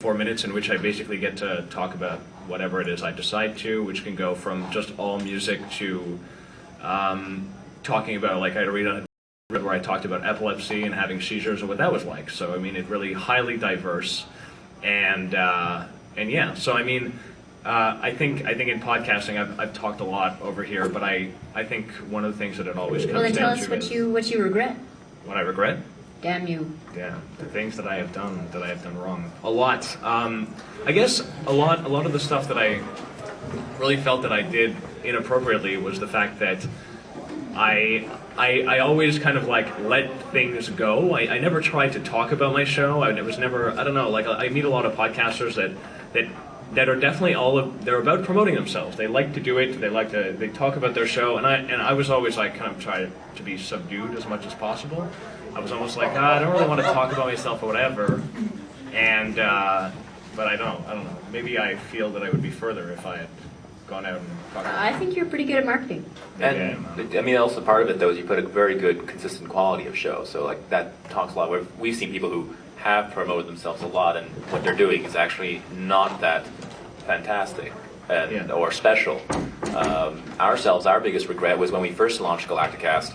4 minutes in which I basically get to talk about whatever it is I decide to, which can go from just all music to talking about, like I had a read on where I talked about epilepsy and having seizures and what that was like. So I mean, it really highly diverse, and yeah. So I mean, I think in podcasting I've talked a lot over here, but I think one of the things that it always comes down to. Well, then tell us what you regret. What I regret? Damn you. Yeah, the things that I have done wrong. A lot. I guess a lot of the stuff that I really felt that I did inappropriately was the fact that I always kind of like let things go. I never tried to talk about my show. It was never, I don't know, like I meet a lot of podcasters that are definitely they're about promoting themselves. They like to do it. They talk about their show, and I was always like kind of trying to be subdued as much as possible. I was almost like, I don't really want to talk about myself or whatever, and but I don't know. Maybe I feel that I would be further if I had gone out and talked about I think you're pretty good at marketing. And I mean, also part of it though is you put a very good, consistent quality of show. So like that talks a lot. We've seen people who have promoted themselves a lot, and what they're doing is actually not that fantastic or special. Our biggest regret was when we first launched GALACTICAST.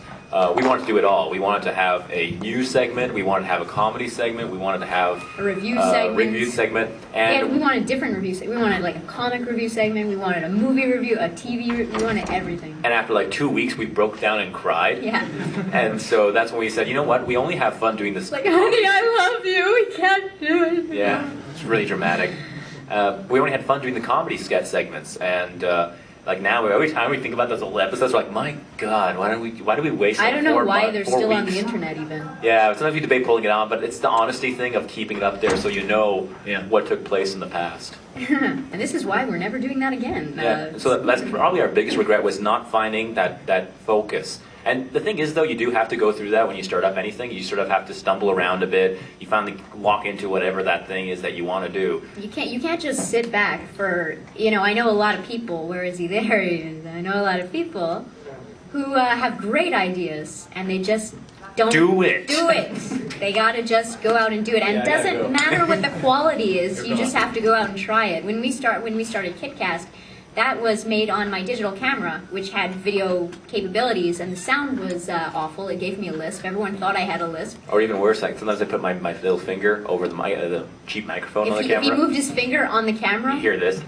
We wanted to do it all. We wanted to have a news segment. We wanted to have a comedy segment. We wanted to have a review segment. And we wanted different review segments. We wanted like a comic review segment. We wanted a movie review, a TV review. We wanted everything. And after like 2 weeks, we broke down and cried. Yeah. And so that's when we said, you know what? We only have fun doing this. Like, honey, I love you. We can't do it. Yeah, it's really dramatic. We only had fun doing the comedy sketch segments, and like now, every time we think about those old episodes, we're like, my God, why do we waste? I don't know why they're still 4 weeks? on the internet even. Yeah, sometimes we debate pulling it on, but it's the honesty thing of keeping it up there so you know what took place in the past. And this is why we're never doing that again. Yeah, so that's probably our biggest regret, was not finding that focus. And the thing is, though, you do have to go through that when you start up anything. You sort of have to stumble around a bit. You finally walk into whatever that thing is that you want to do. You can't just sit back for, I know a lot of people, where is he? There he is. I know a lot of people who have great ideas, and they just don't do it. They gotta just go out and do it. And it doesn't matter what the quality is, you just have to go out and try it. When we started KitCast, that was made on my digital camera, which had video capabilities, and the sound was awful. It gave me a lisp. Everyone thought I had a lisp. Or even worse, like sometimes I put my little finger over the cheap microphone on the camera. If he moved his finger on the camera, you hear this.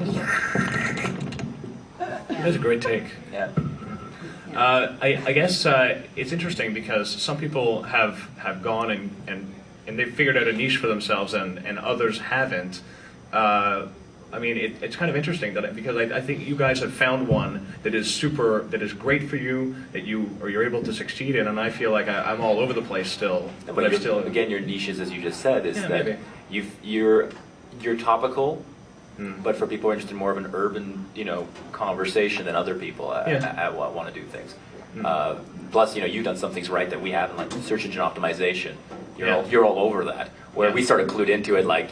That's a great take. Yeah. I guess it's interesting because some people have gone and they've figured out a niche for themselves, and others haven't. I mean, it's kind of interesting because I think you guys have found one that is great for you, that you're able to succeed in, and I feel like I'm all over the place still. But again, your niches, as you just said, is that maybe. you're topical, but for people who are interested in more of an urban, conversation than other people want to do things. Plus, you've done some things right that we haven't, like search engine optimization. You're all over that. Where we started clued into it, like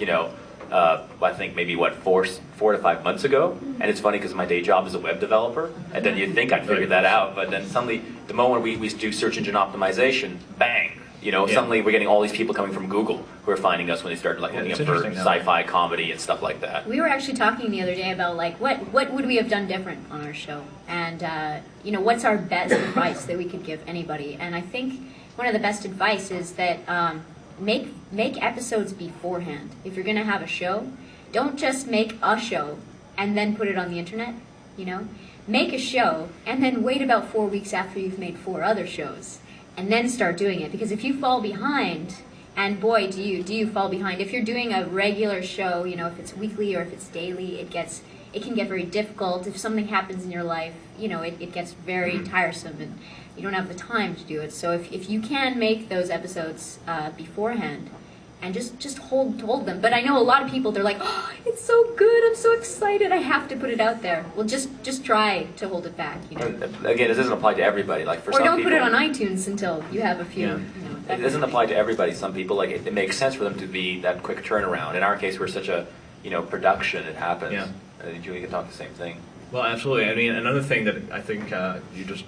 I think maybe 4 to 5 months ago, and it's funny because my day job is a web developer, and then you'd think I'd figured that out, but then suddenly the moment we do search engine optimization, bang, suddenly we're getting all these people coming from Google who are finding us when they start looking up for sci-fi comedy and stuff like that. We were actually talking the other day about like what would we have done different on our show, and what's our best advice that we could give anybody. And I think one of the best advice is that make episodes beforehand. If you're going to have a show, don't just make a show and then put it on the internet, Make a show and then wait about 4 weeks after you've made 4 other shows and then start doing it. Because if you fall behind, and boy, do you fall behind. If you're doing a regular show, if it's weekly or if it's daily, it can get very difficult. If something happens in your life, it gets very tiresome, and you don't have the time to do it. So if you can make those episodes beforehand, and just hold them. But I know a lot of people, they're like, oh, it's so good, I'm so excited, I have to put it out there. Well, just try to hold it back. Again, this doesn't apply to everybody. Like for or some don't people, put it on iTunes until you have a few. It doesn't apply to everybody. Some people, like it makes sense for them to be that quick turnaround. In our case, we're such a production, it happens. Yeah. Julie can talk the same thing. Well, absolutely. I mean, another thing that I think you just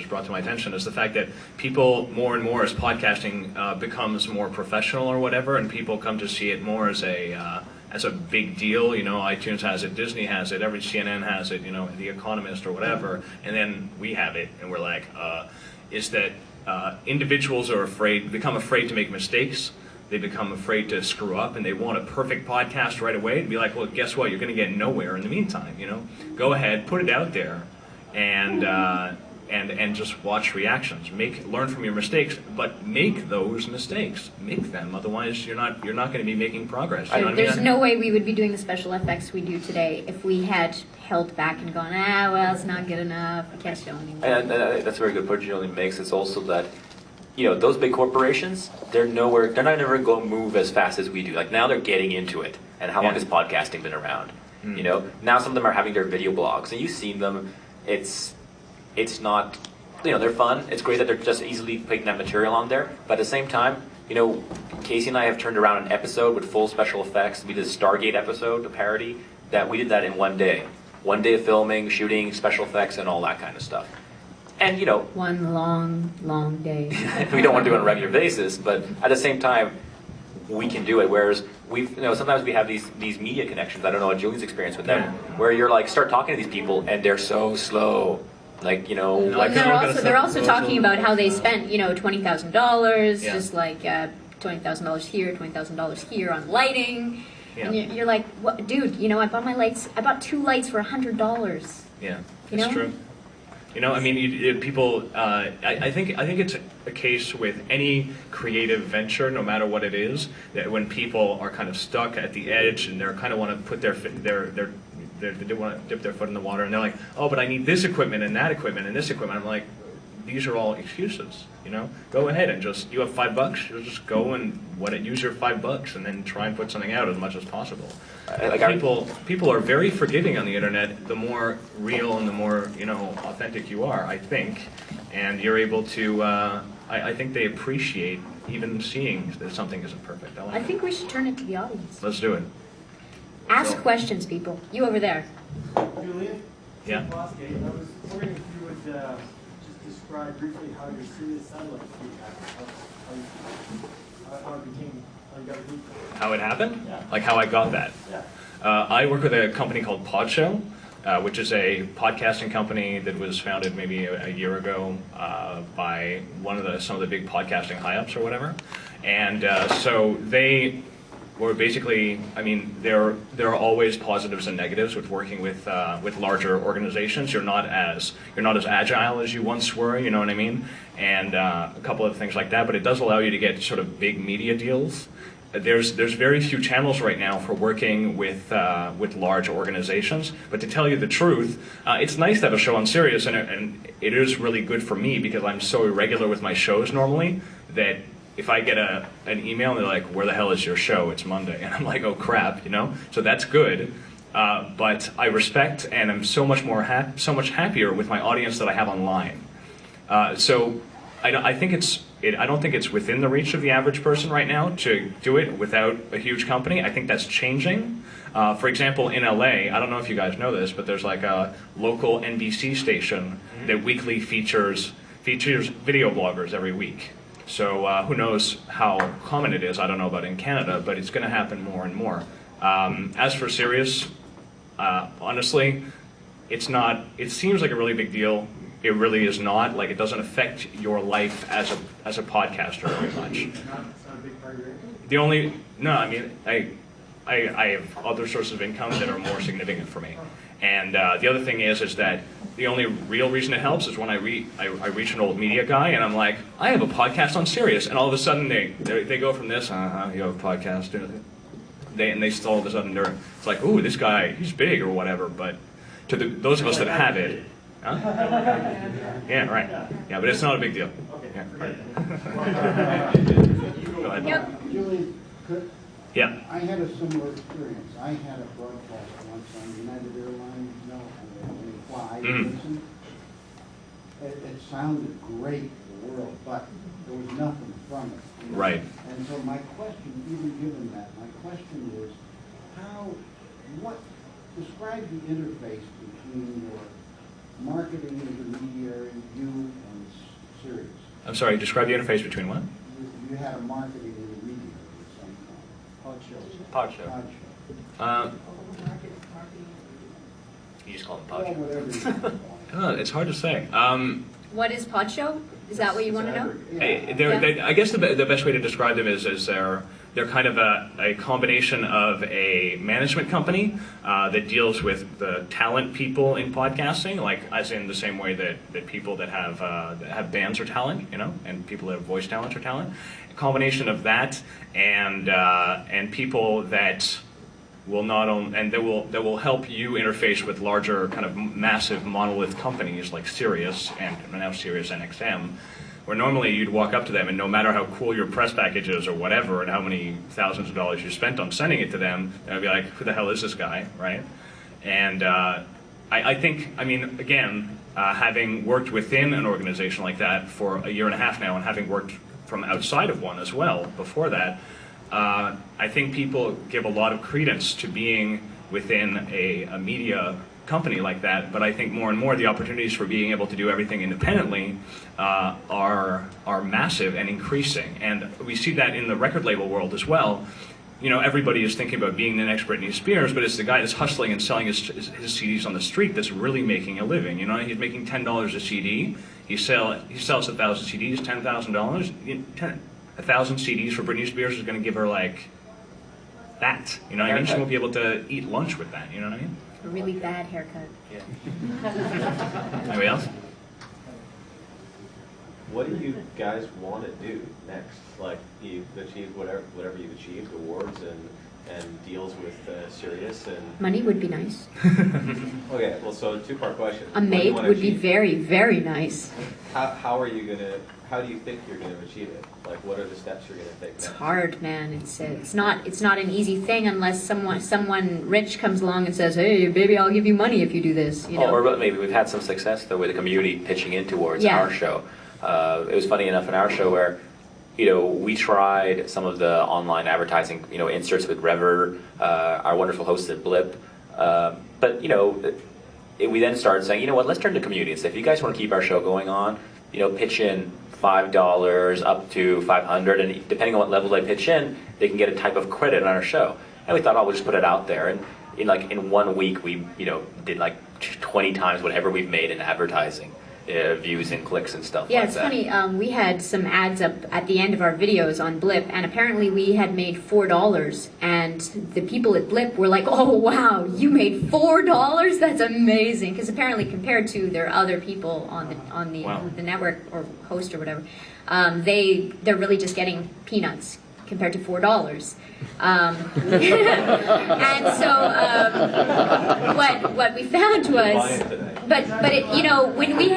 brought to my attention is the fact that people more and more, as podcasting becomes more professional or whatever, and people come to see it more as a as a big deal. You know, iTunes has it, Disney has it, every CNN has it, you know, The Economist or whatever, and then we have it, and we're like, is that individuals are become afraid to make mistakes. They become afraid to screw up, and they want a perfect podcast right away. And be like, well, guess what? You're going to get nowhere in the meantime. You know, go ahead, put it out there, and just watch reactions. Learn from your mistakes, but make those mistakes. Make them. Otherwise, you're not going to be making progress. You know what I mean? There's no way we would be doing the special effects we do today if we had held back and gone, well, it's not good enough. We can't show anymore. And that's a very good point Julian makes. It's also that, you know, those big corporations, they're not ever going to move as fast as we do. Like now they're getting into it. And how long has podcasting been around? You know, now some of them are having their video blogs, and you've seen them. It's not, you know, they're fun. It's great that they're just easily putting that material on there. But at the same time, you know, Casey and I have turned around an episode with full special effects. We did a Stargate episode, a parody, that we did that in 1 day. 1 day of filming, shooting, special effects, and all that kind of stuff. And, you know, one long day. we don't want to do it on a regular basis, but at the same time, we can do it. Whereas sometimes we have these media connections. I don't know what Julian's experience with them, where you're like, start talking to these people, and they're so slow. Like, you know, Well, they're also talking about how they spent, you know, $20,000, just like $20,000 here, $20,000 here on lighting. Yeah. And you're like, what, dude? You know, I bought 2 lights for $100. Yeah, You that's know? true. You know, I mean, people. I think it's a case with any creative venture, no matter what it is, that when people are kind of stuck at the edge and they kind of want to put they want to dip their foot in the water, and they're like, oh, but I need this equipment and that equipment and this equipment. I'm like, these are all excuses. You know, go ahead and you have $5. You'll just go and use your $5 and then try and put something out as much as possible. People are very forgiving on the internet. The more real and the more, you know, authentic you are, I think, and you're able to. I think they appreciate even seeing that something isn't perfect. I think we should turn it to the audience. Let's do it. Ask questions, people. You over there. Julian? Yeah. I was wondering if you would just describe briefly how your Sirius satellite feed happened. How you got it. How it happened? Yeah. Like how I got that? Yeah. I work with a company called PodShow, which is a podcasting company that was founded maybe a year ago by some of the big podcasting high-ups or whatever. And so they were basically, I mean, there are always positives and negatives with working with larger organizations. You're not as agile as you once were, you know what I mean? And a couple of things like that. But it does allow you to get sort of big media deals. There's very few channels right now for working with large organizations. But to tell you the truth, it's nice to have a show on Sirius, and it is really good for me because I'm so irregular with my shows normally that if I get an email and they're like, "Where the hell is your show? It's Monday," and I'm like, "Oh crap," you know. So that's good. But I respect and I'm so much happier with my audience that I have online. So I don't think it's within the reach of the average person right now to do it without a huge company. I think that's changing. For example, in LA, I don't know if you guys know this, but there's like a local NBC station that weekly features video bloggers every week. So who knows how common it is? I don't know about in Canada, but it's going to happen more and more. As for Sirius, honestly, it's not. It seems like a really big deal. It really is not. Like, it doesn't affect your life as a podcaster very much. It's not a big part of your income? I mean, I have other sources of income that are more significant for me. And the other thing is that the only real reason it helps is when I reach an old media guy and I'm like, I have a podcast on Sirius, and all of a sudden they go from this, you have a podcast, and they still all of a sudden it's like, ooh, this guy, he's big or whatever. But to those of us that have it, huh? Yeah, right. Yeah, but it's not a big deal. Yeah. Go ahead. Yep. Julian, Yeah. I had a similar experience. I had a broadcast once on United Airlines, you know, and they fly. Listen. It sounded great to the world, but there was nothing from it. You know? Right. And so my question, even given that, my question is, describe the interface between your marketing intermediary, you, and Sirius. I'm sorry, describe the interface between what? You had a marketing intermediary of some kind. PodShow. PodShow. You just call them Well, pod. whatever you want. It's hard to say. What is Pod Show? Is that what you want to know? I guess the best way to describe them is they're kind of a combination of a management company that deals with the talent people in podcasting, like as in the same way that people that have bands are talent, you know, and people that have voice talent are talent. A combination of that and people that will not only and that will help you interface with larger kind of massive monolith companies like Sirius and now Sirius NXM, where normally you'd walk up to them and no matter how cool your press package is or whatever and how many thousands of dollars you spent on sending it to them, they'd be like, who the hell is this guy, right? And I think, I mean, again, having worked within an organization like that for a year and a half now and having worked from outside of one as well before that, I think people give a lot of credence to being within a media company like that, but I think more and more the opportunities for being able to do everything independently are massive and increasing. And we see that in the record label world as well. You know, everybody is thinking about being the next Britney Spears, but it's the guy that's hustling and selling his CDs on the street that's really making a living. You know, he's making $10 a CD. He sells 1,000 CDs, $10,000. 1,000 CDs for Britney Spears is going to give her like that. You know what I mean? She won't be able to eat lunch with that. You know what I mean? A really bad haircut. Anybody else? What do you guys want to do next? Like, you've achieved whatever you've achieved, awards and deals with Sirius and... Money would be nice. Okay, well, so two-part question. A maid would be very, very nice. How are you gonna? How do you think you're gonna achieve it? Like, what are the steps you're gonna take It's next? hard, man. It's not an easy thing unless someone rich comes along and says, "Hey, baby, I'll give you money if you do this." You know. Or maybe we've had some success though with the community pitching in towards Yeah. our show. It was funny enough in our show where, you know, we tried some of the online advertising, you know, inserts with Rever, our wonderful hosts at Blip, but you know, we then started saying, you know what, let's turn to community and say, if you guys want to keep our show going on, you know, pitch in $5 up to $500, and depending on what level they pitch in, they can get a type of credit on our show. And we thought, oh, we'll just put it out there. And in 1 week, we, you know, did like 20 times whatever we've made in advertising, views and clicks and stuff Yeah, like it's that. funny. We had some ads up at the end of our videos on Blip, and apparently we had made $4, and the people at Blip were like, "Oh wow, you made $4? That's amazing!" Because apparently, compared to their other people on the Wow. the network or host or whatever, they're really just getting peanuts compared to $4. And so what we found was, but it, you know, when we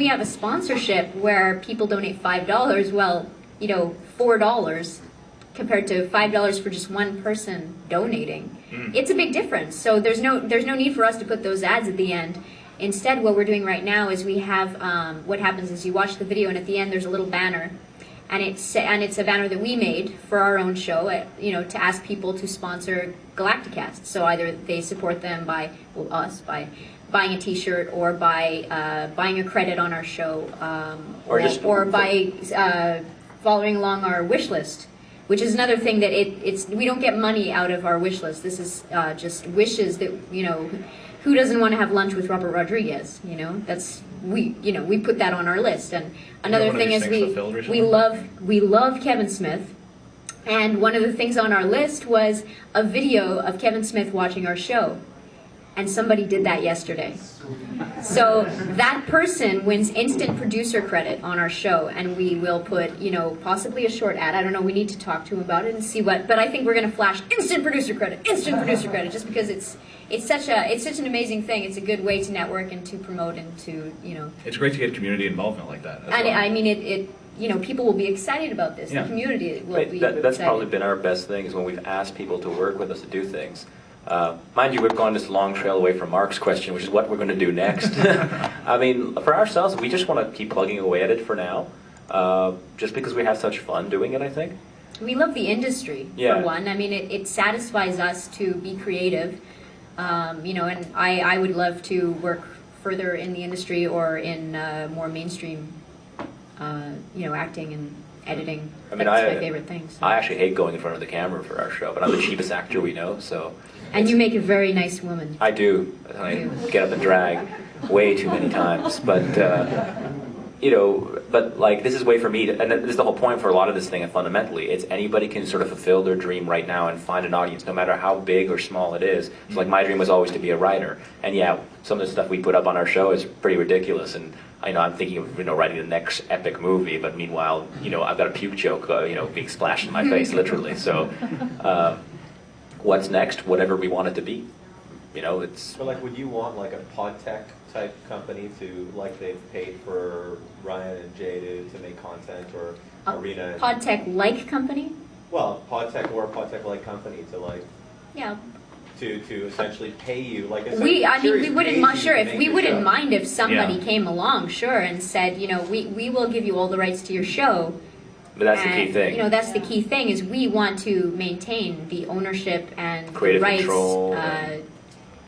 have a sponsorship where people donate $5, well, you know, $4 compared to $5 for just one person donating, it's a big difference. So there's no need for us to put those ads at the end. Instead, what we're doing right now is we have what happens is you watch the video and at the end there's a little banner. And it's a banner that we made for our own show, you know, to ask people to sponsor Galacticast. So either they support them by buying a T-shirt or by buying a credit on our show, or by following along our wish list, which is another thing that we don't get money out of our wish list. This is just wishes that, you know, who doesn't want to have lunch with Robert Rodriguez? You know, we put that on our list. And another one of thing these is things fulfilled recently? we love Kevin Smith, and one of the things on our list was a video of Kevin Smith watching our show, and somebody did that yesterday. So that person wins instant producer credit on our show, and we will put, you know, possibly a short ad. I don't know. We need to talk to him about it and see what. But I think we're going to flash instant producer credit, just because it's such an amazing thing. It's a good way to network and to promote and to, you know. It's great to get community involvement like that. as And well. I mean, it you know, people will be excited about this. Yeah. The community will Right, be that's excited. probably been our best thing, is when we've asked people to work with us to do things. Mind you, we've gone this long trail away from Mark's question, which is what we're going to do next. I mean, for ourselves, we just want to keep plugging away at it for now, just because we have such fun doing it, I think. We love the industry, Yeah. for one. I mean, it satisfies us to be creative, you know, and I would love to work further in the industry or in more mainstream, you know, acting and editing. I mean, That's my favorite thing. So. I actually hate going in front of the camera for our show, but I'm the cheapest actor we know, so And you make a very nice woman. I do. I get up and drag way too many times, but but like this is a way for me to, and this is the whole point for a lot of this thing. And fundamentally, it's anybody can sort of fulfill their dream right now and find an audience, no matter how big or small it is. So like my dream was always to be a writer, and yeah, some of the stuff we put up on our show is pretty ridiculous. And I know I'm thinking of writing the next epic movie, but meanwhile, I've got a puke joke, being splashed in my face, literally. So, what's next? Whatever we want it to be. It's. But like, would you want like a PodTech type company to, like they've paid for Ryan and Jay to make content, or Arena? PodTech-like company? Well, PodTech or a PodTech-like company to like. Yeah. To essentially pay you like. We wouldn't mind. Sure, if we wouldn't show. mind if somebody came along, sure, and said, we will give you all the rights to your show. But that's the key thing. That's the key thing is we want to maintain the ownership and creative the rights. Control.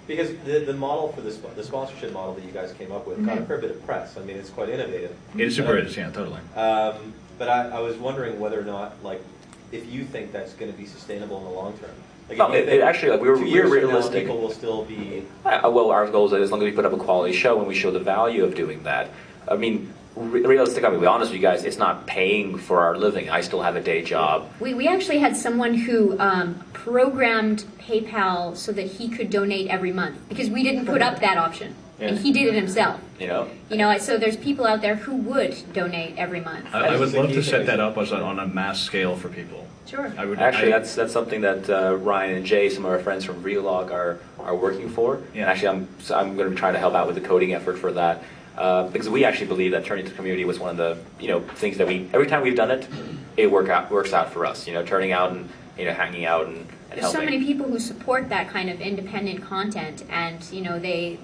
Because the model for the sponsorship model that you guys came up with got a fair bit of press. I mean, it's quite innovative. It is super, yeah, totally. But I was wondering whether or not, like, if you think that's going to be sustainable in the long term. Like, No, it actually, like, we're realistic. People will still be. Well, our goal is that as long as we put up a quality show and we show the value of doing that. I mean, realistic. I mean, to be honest with you guys, it's not paying for our living. I still have a day job. We actually had someone who programmed PayPal so that he could donate every month because we didn't put up that option. And he did it himself. So there's people out there who would donate every month. I would love to set that up on a mass scale for people. Sure. That's something that Ryan and Jay, some of our friends from Vlog, are working for. Yeah. And actually, I'm going to try to help out with the coding effort for that. Because we actually believe that turning to the community was one of the things that every time we've done it, it works out for us. Turning out and hanging out and There's helping. so many people who support that kind of independent content, and they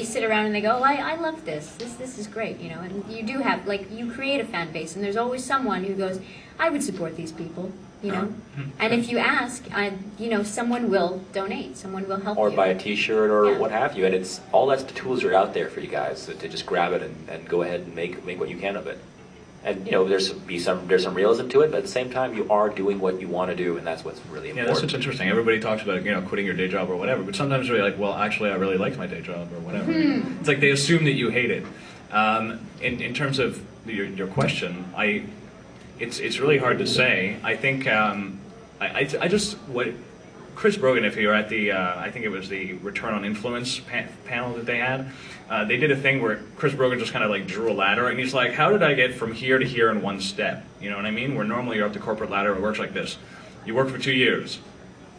sit around and they go, I love this. This is great. And you do have you create a fan base, and there's always someone who goes, I would support these people. And if you ask, someone will donate. Someone will help you. Or buy a T-shirt or what have you. And it's all the tools are out there for you guys to just grab it and go ahead and make what you can of it. And there's some realism to it, but at the same time, you are doing what you want to do, and that's what's really important. Yeah, that's what's interesting. Everybody talks about quitting your day job or whatever, but sometimes they're like, well, actually, I really liked my day job or whatever. It's like they assume that you hate it. In terms of your question, it's really hard to say. I think what Chris Brogan, if you were at the I think it was the Return on Influence panel that they had, they did a thing where Chris Brogan just kind of drew a ladder, and he's like, how did I get from here to here in one step? You know what I mean? Where normally you're up the corporate ladder, it works like this. You work for 2 years.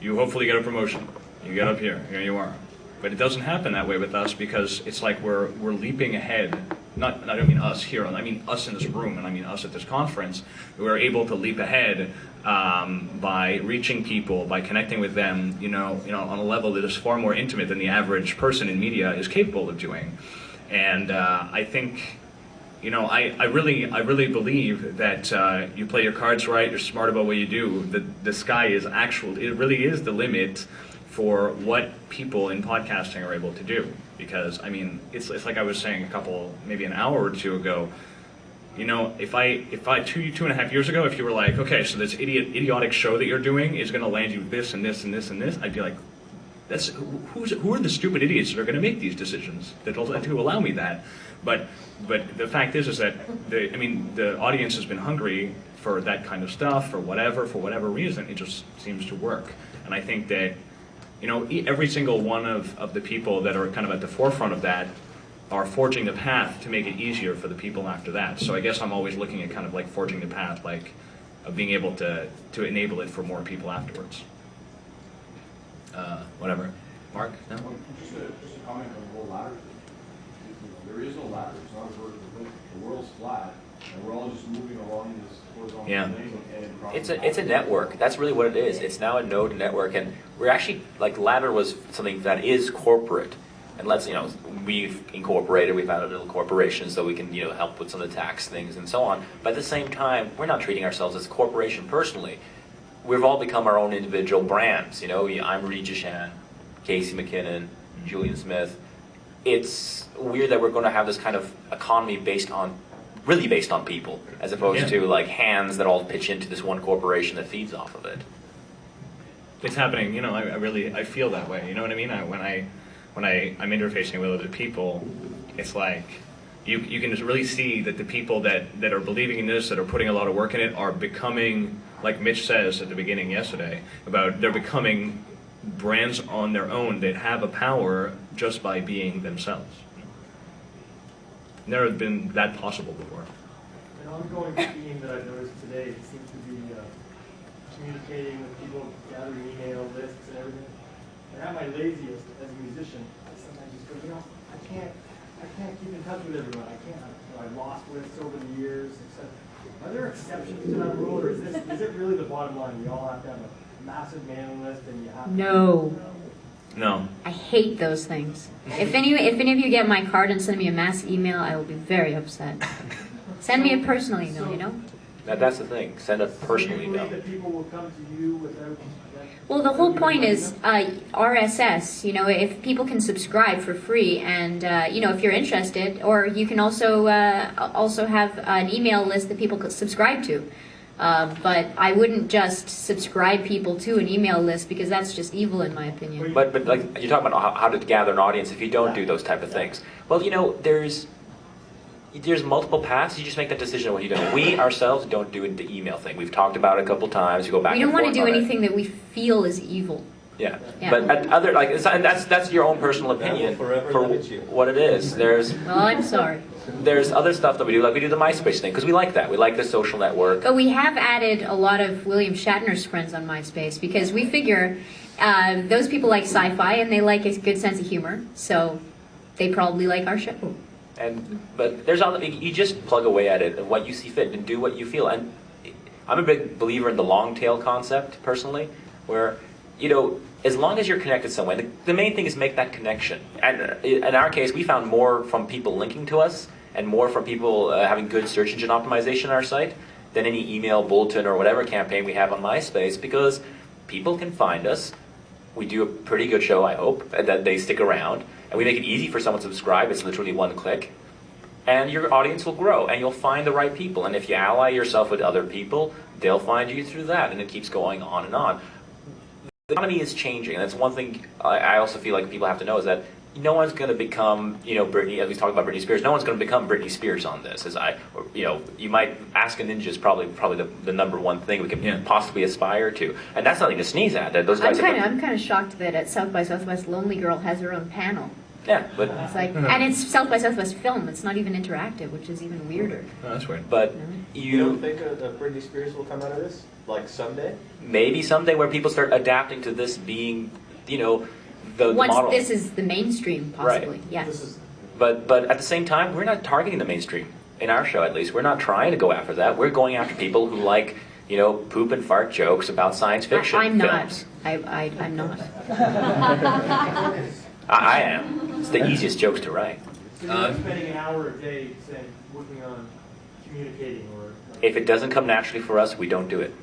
You hopefully get a promotion. You get up here you are. But it doesn't happen that way with us because it's like we're leaping ahead. I don't mean us here, I mean us in this room, and I mean us at this conference. We're able to leap ahead by reaching people, by connecting with them, on a level that is far more intimate than the average person in media is capable of doing. And I think, I really believe that you play your cards right, you're smart about what you do. The sky is it really is the limit for what people in podcasting are able to do. Because, I mean, it's like I was saying maybe an hour or two ago, if I 2.5 years ago, if you were like, okay, so this idiotic show that you're doing is going to land you this and this and this and this, I'd be like, who are the stupid idiots that are going to make these decisions to allow me that? But the fact is that the audience has been hungry for that kind of stuff, for whatever reason. It just seems to work, and I think that every single one of the people that are kind of at the forefront of that are forging the path to make it easier for the people after that. So I guess I'm always looking at kind of forging the path, of being able to enable it for more people afterwards. Whatever. Mark? No? Just a comment on the whole ladder thing. There is no ladder. It's not a vertical. The world's flat, and we're all just moving along this horizontal thing. It's a network. That's really what it is. It's now a node network, and we're actually ladder was something that is corporate. And we've incorporated, we've had a little corporation so we can help with some of the tax things and so on. But at the same time, we're not treating ourselves as a corporation personally. We've all become our own individual brands. I'm Rudy Jahchan, Casey McKinnon, Julien Smith. It's weird that we're going to have this kind of economy based on people, as opposed to hands that all pitch into this one corporation that feeds off of it. it's happening. You know, I feel that way. You know what I mean? When I'm interfacing with other people, it's like you can just really see that the people that are believing in this, that are putting a lot of work in it, are becoming, like Mitch says at the beginning yesterday, about they're becoming brands on their own that have a power just by being themselves. Never been that possible before. An ongoing theme that I've noticed today seems to be communicating with people, gathering email lists and everything. And at my laziest as a musician, I sometimes just go, I can't keep in touch with everyone. I've lost lists over the years, etc. Are there exceptions to that rule, or is it really the bottom line? We all have to have a massive mailing list, and you have to. No. I hate those things. If any of you get my card and send me a mass email, I will be very upset. Send me a personal email, you know? Now, that's the thing. Send a personal Do you email. believe that people will come to you without? Well, the whole point is RSS. You know, if people can subscribe for free, and you know, if you're interested, or you can also have an email list that people could subscribe to. But I wouldn't just subscribe people to an email list, because that's just evil in my opinion. But like you're talking about how to gather an audience if you don't do those type of things. Well, you know, there's multiple paths. You just make that decision of what you're doing. We ourselves don't do the email thing. We've talked about it a couple times. We go back. We don't and want to forth do on it. anything that we feel is evil. Yeah. Yeah. But and that's your own personal opinion forever for limit you. what it is. Well, I'm sorry. There's other stuff that we do, like we do the MySpace thing, because we like that. We like the social network. But we have added a lot of William Shatner's friends on MySpace, because we figure those people like sci-fi and they like a good sense of humor, so they probably like our show. But there's you just plug away at it and what you see fit and do what you feel. And I'm a big believer in the long tail concept personally, where as long as you're connected some way, the main thing is make that connection. And in our case, we found more from people linking to us and more from people having good search engine optimization on our site than any email, bulletin, or whatever campaign we have on MySpace, because people can find us. We do a pretty good show, I hope, that they stick around. And we make it easy for someone to subscribe. It's literally one click. And your audience will grow, and you'll find the right people. And if you ally yourself with other people, they'll find you through that, and it keeps going on and on. The economy is changing, and that's one thing I also feel like people have to know, is that no one's going to become, Britney, as we talked about Britney Spears, no one's going to become Britney Spears on this. You might Ask a Ninja is probably the number one thing we can possibly aspire to. And that's nothing to sneeze at. Those guys I'm kind of shocked that at South by Southwest, Lonely Girl has her own panel. Yeah, but It's like, and it's South by Southwest film. It's not even interactive, which is even weirder. Oh, that's weird. But You don't think Britney Spears will come out of this? Like someday? maybe someday where people start adapting to this being, the Once model. this is the mainstream, possibly. Right. Yes. But at the same time, we're not targeting the mainstream. In our show, at least, we're not trying to go after that. We're going after people who like, poop and fart jokes about science fiction I'm films. not. I'm not. I am. It's the easiest jokes to write. So you're spending an hour a day saying, working on communicating, or If it doesn't come naturally for us, we don't do it.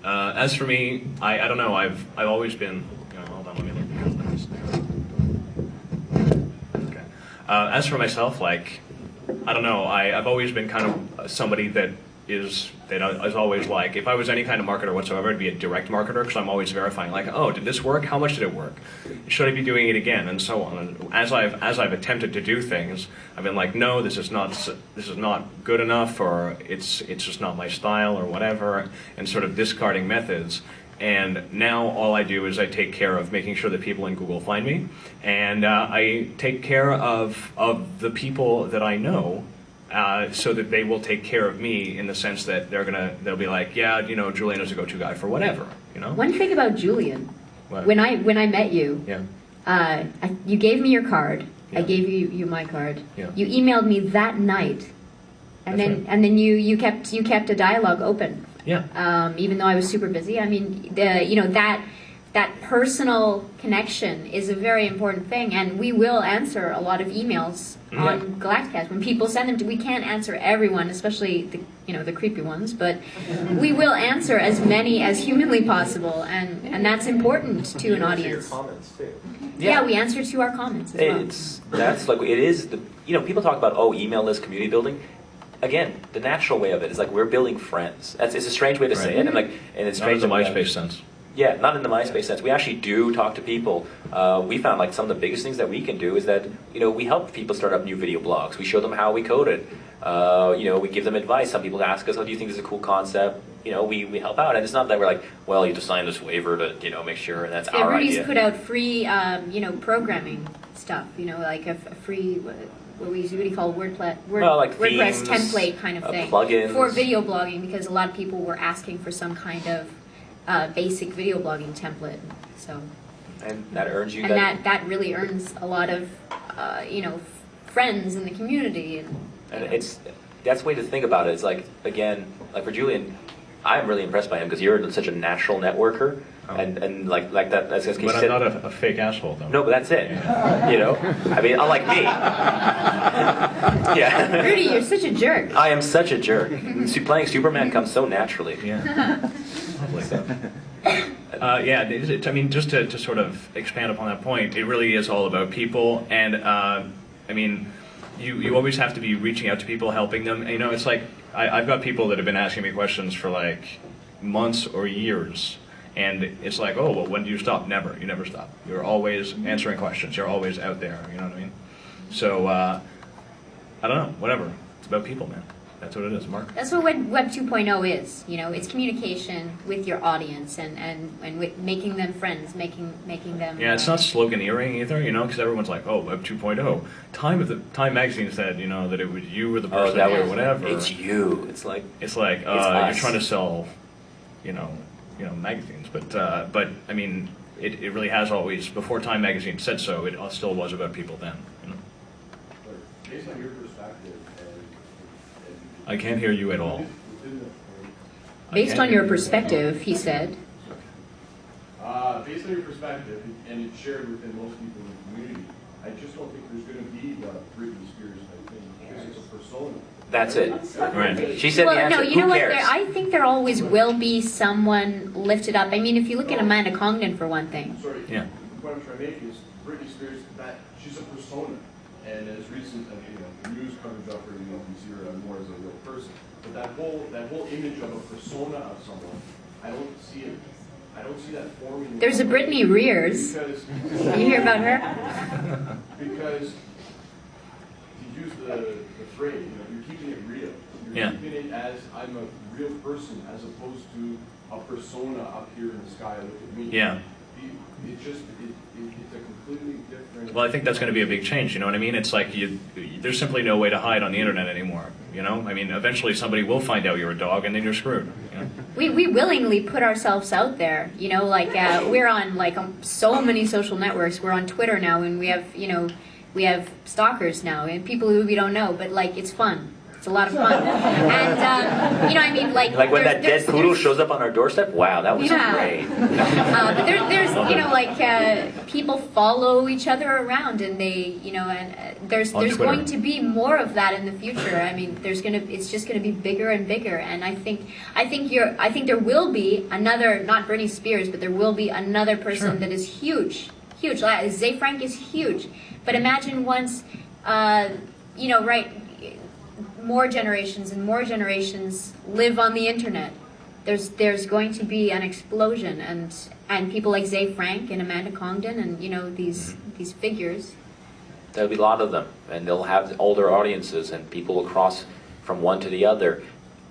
As for me, I don't know. I've always been. Hold on, let me look at this. Okay. As for myself, like, I don't know. I've always been kind of somebody that is always like, if I was any kind of marketer whatsoever, it'd be a direct marketer, because I'm always verifying, like, oh, did this work? How much did it work? Should I be doing it again? And so on. And as I've attempted to do things, I've been like, no, this is not good enough, or it's just not my style, or whatever, and sort of discarding methods. And now all I do is I take care of making sure that people in Google find me, and I take care of the people that I know, so that they will take care of me, in the sense that they'll be like, yeah, Julian is a go-to guy for whatever, One thing about Julian, What? when I met you, Yeah. you gave me your card. Yeah. I gave you my card. Yeah. You emailed me that night, and That's then right. and then you kept a dialogue open. Yeah. Even though I was super busy. I mean, that personal connection is a very important thing, and we will answer a lot of emails on Galacticast when people send them. We can't answer everyone, especially the creepy ones, but we will answer as many as humanly possible, and that's important to an audience. Your comments too. Yeah, we answer to our comments as well. That's like it is. People talk about email list community building. Again, the natural way of it is like we're building friends. It's a strange way to say it, and it's Not in strange. the that we have- MySpace sense. Yeah, not in the MySpace sense. We actually do talk to people. We found like some of the biggest things that we can do is that, you know, we help people start up new video blogs. We show them how we code it. You know, we give them advice. Some people ask us, oh, do you think this is a cool concept? You know, we help out. And it's not that we're like, well, you have to sign this waiver to, you know, make sure, and that's our Rudy's idea. put out free, you know, programming stuff, you know, like a free, what do you call Well, like WordPress themes, template kind of thing. plugins. For video blogging, because a lot of people were asking for some kind of basic video blogging template. So, And that earns you and that really earns a lot of, you know, friends in the community. And it's, that's the way to think about it. It's like, again, like for Julien, I'm really impressed by him because you're such a natural networker. And like that, that's because But I'm not a fake asshole, though. No, but that's it. You know? I mean, unlike me. Yeah. Rudy, you're such a jerk. I am such a jerk. Playing Superman comes so naturally. Yeah. Yeah, I mean, just to sort of expand upon that point, it really is all about people. And, I mean, you always have to be reaching out to people, helping them. You know, it's like, I've got people that have been asking me questions for like months or years. And it's like, oh, well, when do you stop? Never. You never stop. You're always answering questions. You're always out there. You know what I mean? So, I don't know. Whatever. It's about people, man. That's what it is, Mark. That's what Web 2.0 is. You know, it's communication with your audience and with making them friends, making them. Yeah, it's not sloganeering either, you know, because everyone's like, oh, Web 2.0. Time magazine said, you know, that it was you or the person that or was whatever. It's you. It's like you're us. trying to sell, you know, magazines, but I mean, it really has always, before Time magazine said so, it still was about people then. You know? But based on your perspective, I can't hear you at all. Based on your perspective, he said. based on your perspective, and it's shared within most people in the community, I just don't think there's going to be the Britney Spears type thing because it's a persona. That's it. Right. She said Well, the answer. no, you know Who what? cares? I think there always will be someone lifted up. I mean, if you look at Amanda Congdon for one thing. Sorry. Yeah. The point I'm trying to make is Britney Spears, that she's a persona, and as recent, the news coverage of her, we see her more as a real person. But that whole image of a persona of someone, I don't see it. I don't see that forming. There's a Britney Rears. Because You hear about her? because to use the phrase, you're keeping it real. You're Yeah. keeping it as I'm a real person, as opposed to a persona up here in the sky. Look at me. Yeah. It's a completely different. Well, I think that's going to be a big change. You know what I mean? It's like there's simply no way to hide on the internet anymore. You know, I mean, eventually somebody will find out you're a dog, and then you're screwed. You know? We willingly put ourselves out there. You know, like we're on so many social networks. We're on Twitter now, and we have stalkers now, and people who we don't know. But it's fun. It's a lot of fun. And you know, I mean, like when that there's- dead poodle shows up on our doorstep. Wow, that was Yeah. great. But there's you know, people follow each other around, and they, you know, and there's On Twitter. going to be more of that in the future. I mean, it's just gonna be bigger and bigger, and I think there will be another, not Britney Spears, but there will be another person Sure. that is huge. Zay Frank is huge, but imagine once, you know, right. More generations and more generations live on the internet. There's going to be an explosion, and people like Zay Frank and Amanda Congdon and you know these figures. There'll be a lot of them, and they'll have older audiences, and people will cross from one to the other.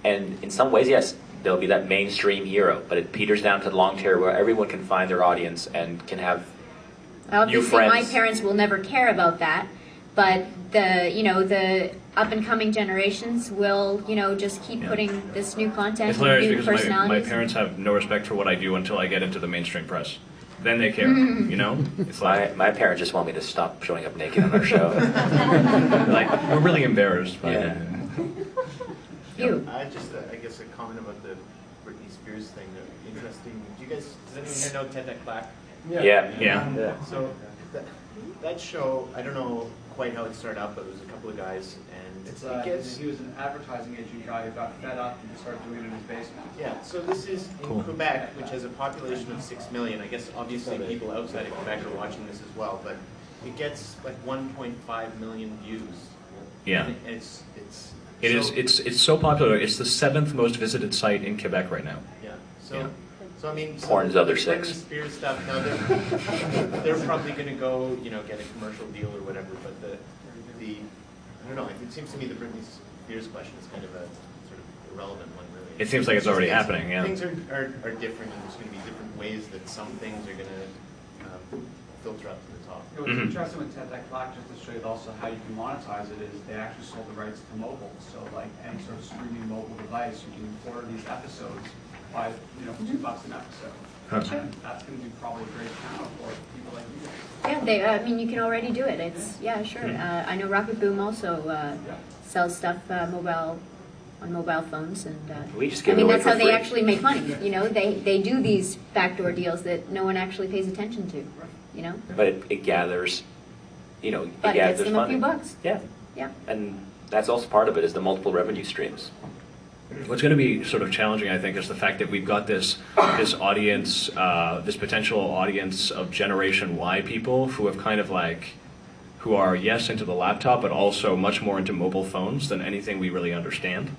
And in some ways, yes, there'll be that mainstream hero, but it peters down to the long tail where everyone can find their audience and can have Obviously, new my friends. parents will never care about that, but the up and coming generations will just keep Yeah. putting this new content, It's and hilarious new because my personalities. parents have no respect for what I do until I get into the mainstream press. Then they care. You know, it's like my parents just want me to stop showing up naked on our show. we're really embarrassed by Yeah. You. I guess a comment about the Britney Spears thing. Interesting. Does anyone here know Ted Black? Yeah. Yeah. So that show, I don't know quite how it started out, but it was a couple of guys, and it gets. He was an advertising agent guy who got fed up and started doing it in his basement. Yeah, so this is in Cool. Quebec, which has a population of 6 million. I guess obviously people outside of Quebec are watching this as well, but it gets 1.5 million views. Yeah. And it's It is. It's so popular. It's the 7th most visited site in Quebec right now. Yeah. Yeah. So So I mean, Porn's other Britney 6. Spears stuff. Now they're probably going to go, get a commercial deal or whatever. But the I don't know. It seems to me the Britney Spears question is kind of a sort of irrelevant one, really. It seems like it's already happening. Yeah. Things are different, and there's going to be different ways that some things are going to filter up to the top. What's interesting with Tech Black, just to show you also how you can monetize it, is they actually sold the rights to mobile. So like any sort of streaming mobile device, you can order these episodes by for $2 an episode. Sure. And that's going to be probably a great channel for people like you guys. Yeah, I mean, you can already do it. It's sure. I know Rocket Boom also sells stuff on mobile phones, and We just give it away that's for how they free. actually make money. They do these backdoor deals that no one actually pays attention to. But it gathers, But it it gets gathers them a money. few bucks. Yeah. Yeah. And that's also part of it, is the multiple revenue streams. What's going to be sort of challenging, I think, is the fact that we've got this audience, this potential audience of Generation Y people who have kind of who are, yes, into the laptop, but also much more into mobile phones than anything we really understand.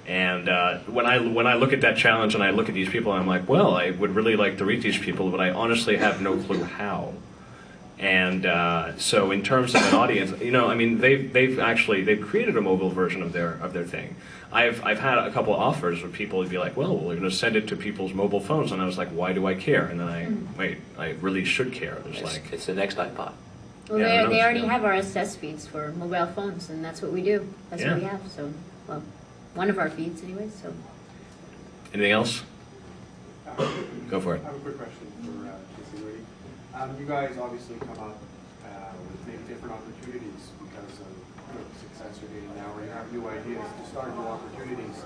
And when I look at that challenge and I look at these people, I'm like, well, I would really like to reach these people, but I honestly have no clue how. And so in terms of an audience, I mean, they've created a mobile version of their thing. I've had a couple of offers where people would be like, well, we're going to send it to people's mobile phones, and I was like, why do I care? And then I really should care. It's the next iPod. Well, Yeah, who they knows, already yeah. have RSS feeds for mobile phones, and that's what we do. That's what we Yeah. have. So, well, one of our feeds, anyway. So. Anything else? Go for it. I have a quick question for Casey Rudy. You guys obviously come up with maybe different opportunities because of the success you're getting now, or you have new ideas to start new opportunities.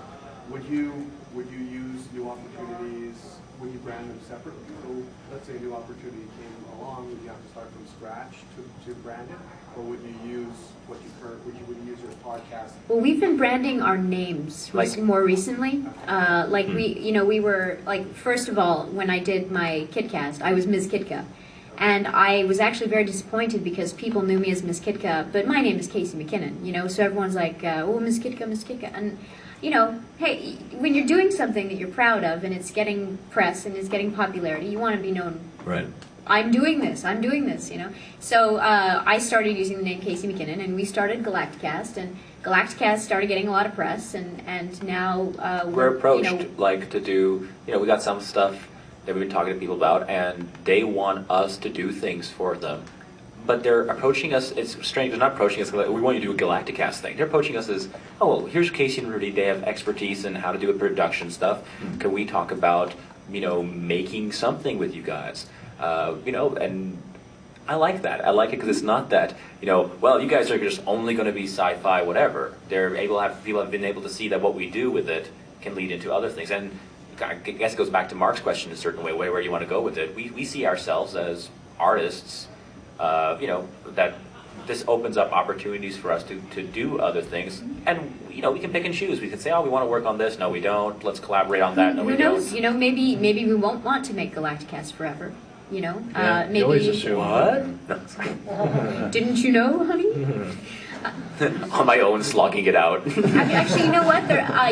Would you use new opportunities? Would you brand them separately? So let's say a new opportunity came along, would you have to start from scratch to brand it, or would you use would you use your podcast? Well, we've been branding our names more recently. We were first of all, when I did my KidCast, I was Ms. Kitka. And I was actually very disappointed because people knew me as Miss Kitka, but my name is Casey McKinnon, so everyone's like, oh, Miss Kitka, Miss Kitka. And, hey, when you're doing something that you're proud of and it's getting press and it's getting popularity, you want to be known. Right. I'm doing this, So I started using the name Casey McKinnon, and we started GALACTICAST, and GALACTICAST started getting a lot of press, and now We're approached to do, we got some stuff that we've been talking to people about, and they want us to do things for them. But they're approaching us, it's strange, they're not approaching us, we want you to do a GALACTICAST thing. They're approaching us as, oh, well, here's Casey and Rudy, they have expertise in how to do a production stuff. Can we talk about, making something with you guys? And I like that. I like it because it's not that, well, you guys are just only going to be sci-fi, whatever. People have been able to see that what we do with it can lead into other things. And I guess it goes back to Mark's question in a certain way, where you want to go with it. We see ourselves as artists, that this opens up opportunities for us to do other things. And, we can pick and choose. We can say, oh, we want to work on this. No, we don't. Let's collaborate on that. No, we Who knows? don't. Maybe we won't want to make GALACTICAST forever. Yeah, Maybe. you always assume. What? Didn't you know, honey? On my own, slogging it out. Actually, you know what?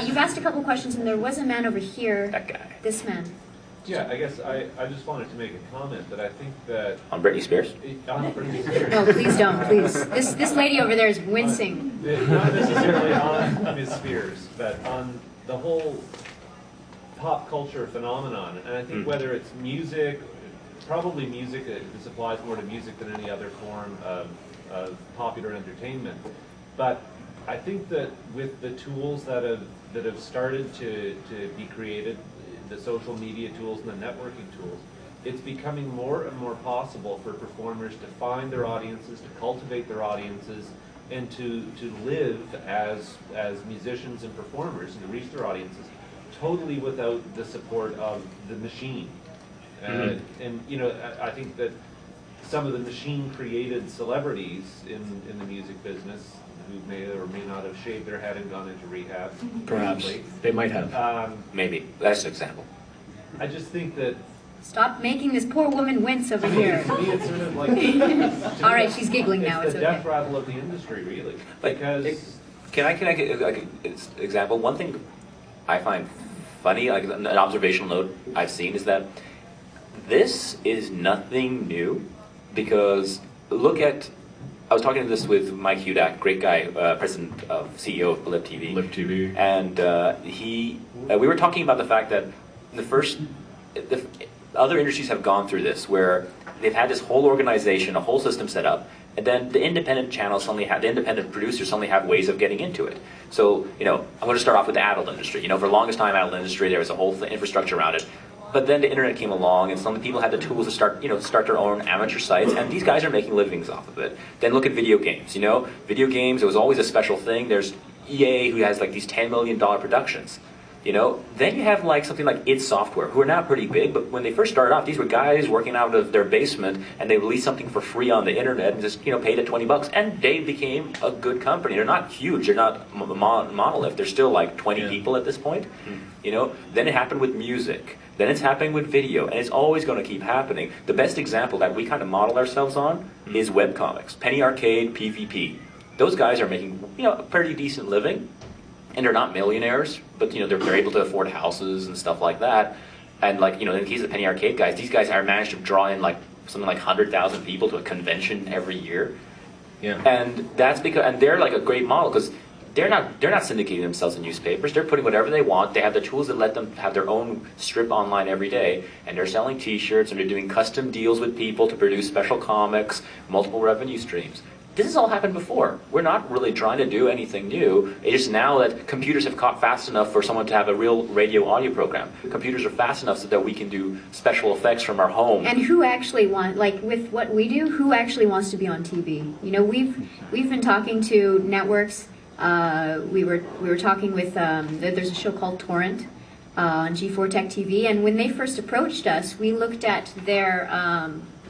You've asked a couple questions, and there was a man over here. That guy. This man. Yeah, I guess I just wanted to make a comment that I think that On Britney Spears? on Britney Spears, No, please don't, please. This lady over there is wincing. not necessarily on Ms. Spears, but on the whole pop culture phenomenon. And I think whether it's music, probably music, this applies more to music than any other form of popular entertainment. But I think that with the tools that have started to be created, the social media tools and the networking tools, it's becoming more and more possible for performers to find their audiences, to cultivate their audiences, and to live as musicians and performers and to reach their audiences totally without the support of the machine. And I think that some of the machine-created celebrities in the music business who may or may not have shaved their head and gone into rehab. Perhaps. They might have. Maybe. That's an example. I just think that Stop making this poor woman wince over here. to me it's sort of like... All right, she's giggling now. It's It's the okay. death rattle of the industry, really. Like, Because... Can I get an example? One thing I find funny, like an observational note I've seen is that this is nothing new, because look at, I was talking to this with Mike Hudak, great guy, president of CEO of Blip TV. Blip TV. And we were talking about the fact that other industries have gone through this, where they've had this whole organization, a whole system set up, and then the independent channels suddenly have, the independent producers suddenly have ways of getting into it. So, I'm going to start off with the adult industry. For the longest time, adult industry, there was a whole infrastructure around it. But then the internet came along, and some people had the tools to start their own amateur sites, and these guys are making livings off of it. Then look at video games. Video games, it was always a special thing. There's EA, who has like these $10 million productions. Then you have like something like id Software, who are now pretty big, but when they first started off, these were guys working out of their basement, and they released something for free on the internet and just paid it $20, and they became a good company. They're not huge, they're not a monolith. They're still like 20 people at this point. Then it happened with music. Then it's happening with video, and it's always going to keep happening. The best example that we kind of model ourselves on is webcomics. Penny Arcade, PvP. Those guys are making a pretty decent living. And they're not millionaires, but they're able to afford houses and stuff like that. And like in the case of the Penny Arcade guys, these guys are managed to draw in like something like 100,000 people to a convention every year. Yeah. And that's because, and they're like a great model, because they're not syndicating themselves in newspapers. They're putting whatever they want. They have the tools that let them have their own strip online every day, and they're selling T-shirts, and they're doing custom deals with people to produce special comics, multiple revenue streams. This has all happened before. We're not really trying to do anything new. It's just now that computers have caught fast enough for someone to have a real radio audio program. Computers are fast enough so that we can do special effects from our home. And who actually with what we do, who actually wants to be on TV? We've been talking to networks. We were talking with, there's a show called Torrent on G4 Tech TV, and when they first approached us, we looked at their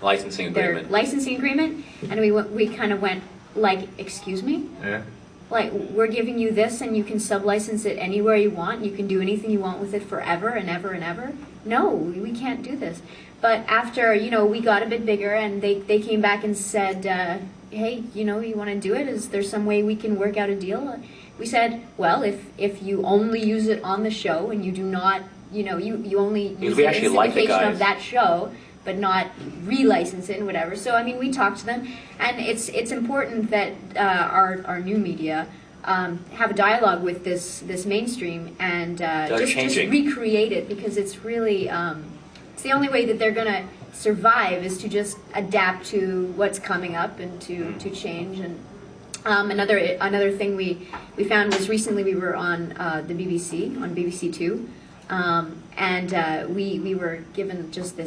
licensing agreement, and we kind of went like, excuse me? Yeah. Like, we're giving you this and you can sub-license it anywhere you want, you can do anything you want with it forever and ever and ever? No, we can't do this. But after, we got a bit bigger, and they came back and said, hey, you want to do it? Is there some way we can work out a deal? We said, well, if you only use it on the show and you do not, you only use the syndication of that show, but not relicense it and whatever. So we talked to them, and it's important that our new media have a dialogue with this mainstream and just recreate it, because it's really it's the only way that they're gonna survive, is to just adapt to what's coming up and to change. And another thing we found was, recently we were on the BBC, on BBC Two, and we were given just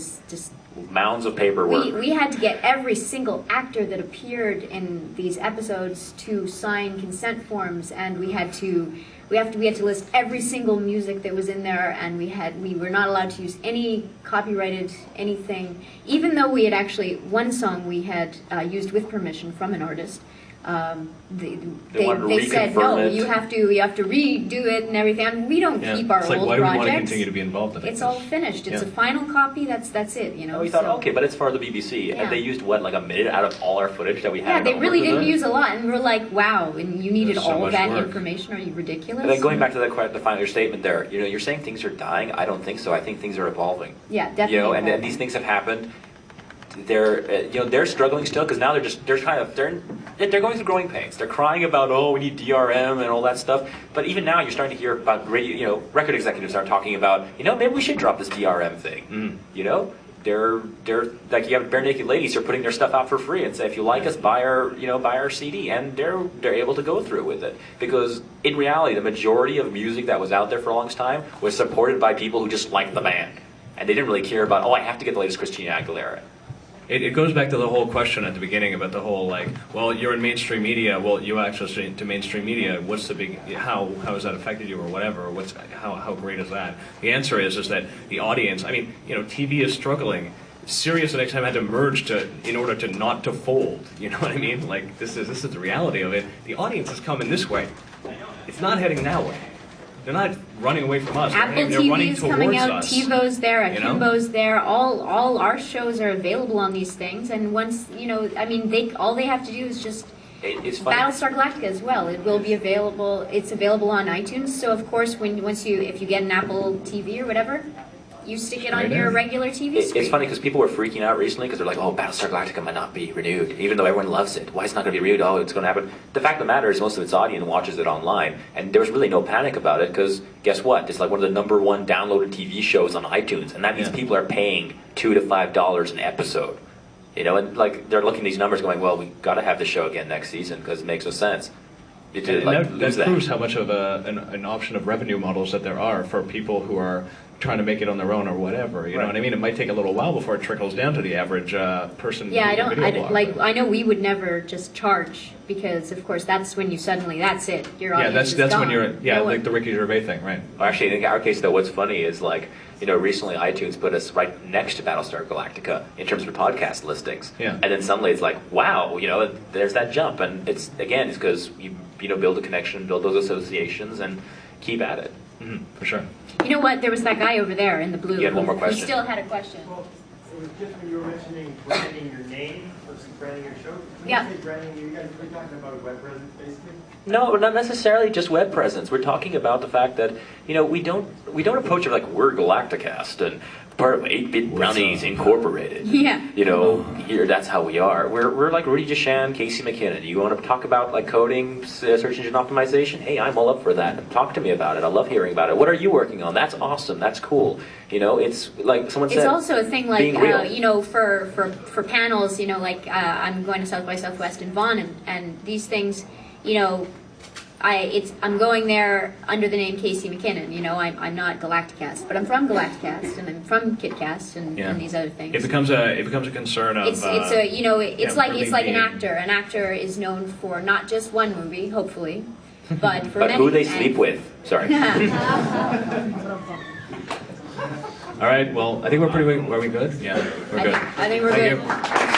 mounds of paperwork. We had to get every single actor that appeared in these episodes to sign consent forms, and we had to list every single music that was in there, and we were not allowed to use any copyrighted anything, even though we had actually, one song we had used with permission from an artist. They said no, you have to redo it and everything. And we don't keep our old why projects. Why do we want to continue to be involved in it? It's all finished. It's a final copy. That's it. We thought, okay, but it's for the BBC, and they used like a minute out of all our footage that we had. Yeah, they really didn't use a lot, and we're like, wow, and you needed all that work. information. Are you ridiculous? And then going back to the final statement there, you're saying things are dying. I don't think so. I think things are evolving. Yeah, definitely. And these things have happened. They're struggling still, because now they're going through growing pains. They're crying about, we need DRM and all that stuff. But even now, you're starting to hear about record executives are talking about, maybe we should drop this DRM thing. They're like, you have Bare Naked Ladies are putting their stuff out for free and say, if you like us, buy our CD, and they're able to go through with it, because in reality, the majority of music that was out there for a long time was supported by people who just liked the band, and they didn't really care about, I have to get the latest Christina Aguilera. It goes back to the whole question at the beginning about the whole, you're in mainstream media, you access to mainstream media, what's the big, how has that affected you, or whatever, how great is that? The answer is that the audience, TV is struggling. Sirius and XM had to merge in order to not to fold, you know what I mean? This is the reality of it. The audience is coming this way. It's not heading that way. They're not running away from us. Apple TV is coming out, TiVo's there, Akimbo's there. All our shows are available on these things, and once all they have to do is just It's funny. Battlestar Galactica as well. It will be available. It's available on iTunes. So of course, if you get an Apple TV or whatever, you stick it on your regular TV screen. It's funny because people were freaking out recently because they're like, "Oh, Battlestar Galactica might not be renewed, even though everyone loves it. Why it's not going to be renewed? Oh, it's going to happen." The fact of the matter is, most of its audience watches it online, and there was really no panic about it because guess what? It's like one of the #1 downloaded TV shows on iTunes, and that means people are paying $2 to $5 an episode. You know, and like they're looking at these numbers, going, "Well, we got to have the show again next season because it makes no sense." That proves how much of an option of revenue models that there are for people who are trying to make it on their own or whatever. You know what I mean? It might take a little while before it trickles down to the average person. Yeah, I know we would never just charge because, of course, that's when you suddenly that's it. Your audience is that's gone. when you're like the Ricky Gervais thing, right? Well, actually, in our case, though, what's funny is like, you know, recently iTunes put us right next to Battlestar Galactica in terms of podcast listings. Yeah. And then suddenly it's like, wow, you know, there's that jump, and it's because you build a connection, build those associations, and keep at it. Mm-hmm, for sure. You know what? There was that guy over there in the blue. You had one more who question. still had a question. Well, it was just when you were mentioning branding your name versus branding your show. When Yeah. you say branding, you guys were talking about web presence, basically? No, not necessarily just web presence. We're talking about the fact that, you know, we don't approach it like we're Galacticast and part of 8-Bit Brownies Incorporated. Yeah. You know, here that's how we are. We're like Rudy Jahchan, Casey McKinnon. You want to talk about like coding, search engine optimization? Hey, I'm all up for that. Talk to me about it. I love hearing about it. What are you working on? That's awesome. That's cool. You know, it's like someone said. It's also a thing like being real. you know, for panels, you know, like I'm going to South by Southwest in Vaughan, and these things, you know, I'm going there under the name Casey McKinnon. You know, I'm not Galacticast, but I'm from Galacticast and I'm from KitCast and these other things. It becomes a concern of. It's a you know it's like an being- actor. An actor is known for not just one movie, hopefully, but for But many. who they and- sleep with? Sorry. All right. Well, I think we're pretty. Are we good? Yeah, we're good. I think we're Thank good. you.